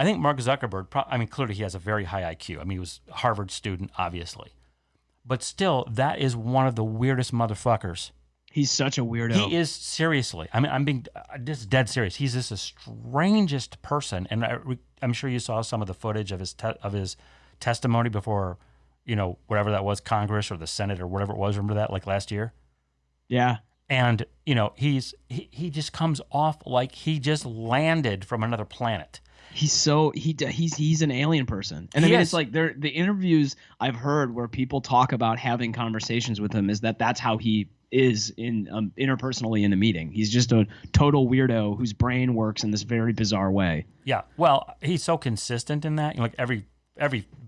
I think Mark Zuckerberg, I mean, clearly he has a very high IQ. I mean, he was a Harvard student, obviously. But still, that is one of the weirdest motherfuckers. He's such a weirdo. He is, seriously. I mean, I'm being just dead serious. He's just the strangest person. And I'm sure you saw some of the footage of his testimony before, whatever that was, Congress or the Senate or whatever it was. Remember that, like last year? Yeah. And, he just comes off like he just landed from another planet. He's an alien person. And He I mean, is. it's like the interviews I've heard where people talk about having conversations with him is that's how he is in interpersonally in a meeting. He's just a total weirdo whose brain works in this very bizarre way. Yeah. Well, he's so consistent in that. Like every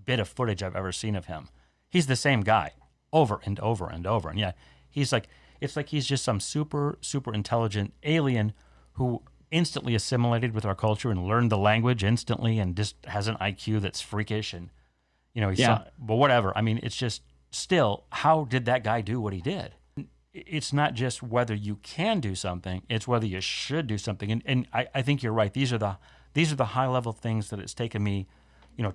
bit of footage I've ever seen of him, he's the same guy over and over and over. And yeah, it's like he's just some super, super intelligent alien who instantly assimilated with our culture and learned the language instantly and just has an IQ that's freakish. And, but whatever. I mean, it's just still, how did that guy do what he did? It's not just whether you can do something, it's whether you should do something. And I think you're right. These are the high level things that it's taken me,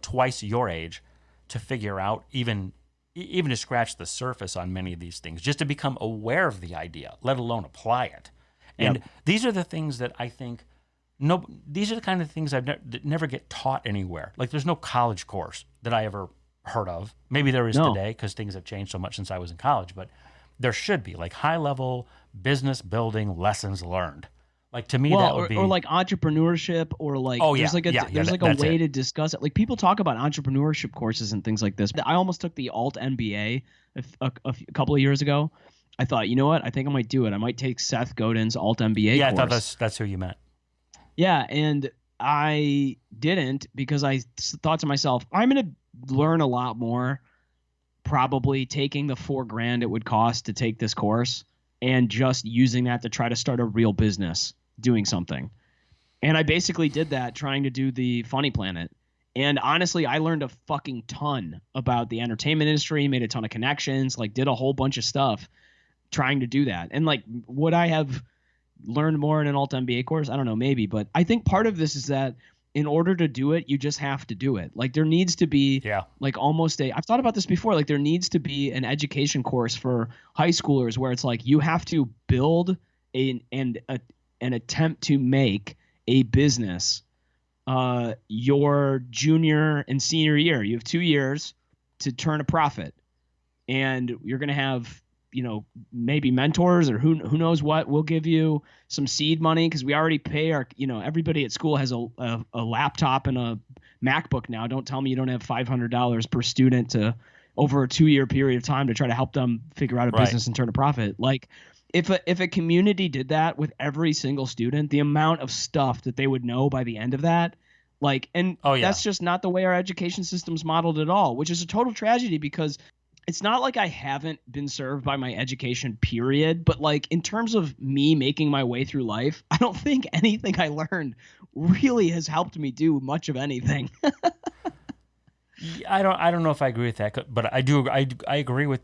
twice your age to figure out, even to scratch the surface on many of these things, just to become aware of the idea, let alone apply it. And these are the things that I think, these are the kind of things that never get taught anywhere. Like there's no college course that I ever heard of. Maybe there is today because things have changed so much since I was in college, but there should be like high level business building lessons learned. Like to me, that would be, or like entrepreneurship, or like there's a way to discuss it. Like people talk about entrepreneurship courses and things like this. I almost took the alt MBA a couple of years ago. I thought, you know what? I think I might do it. I might take Seth Godin's alt MBA course. Yeah, I thought that's who you meant. Yeah, and I didn't because I thought to myself, I'm going to learn a lot more probably taking the $4,000 it would cost to take this course and just using that to try to start a real business doing something. And I basically did that trying to do the Funny Planet. And honestly, I learned a fucking ton about the entertainment industry, made a ton of connections, like did a whole bunch of stuff trying to do that. And like, would I have learned more in an alt MBA course? I don't know, maybe. But I think part of this is that in order to do it, you just have to do it. Like there needs to be like almost I've thought about this before, like there needs to be an education course for high schoolers where it's like you have to build an attempt to make a business your junior and senior year. You have 2 years to turn a profit, and you're going to have maybe mentors or who knows what. We'll give you some seed money because we already pay our, everybody at school has a laptop and a MacBook now. Don't tell me you don't have $500 per student to over a 2-year period of time to try to help them figure out a business and turn a profit. Like if a community did that with every single student, the amount of stuff that they would know by the end of that, that's just not the way our education system's modeled at all, which is a total tragedy because it's not like I haven't been served by my education, period. But like in terms of me making my way through life, I don't think anything I learned really has helped me do much of anything. I don't know if I agree with that, but I do. I agree with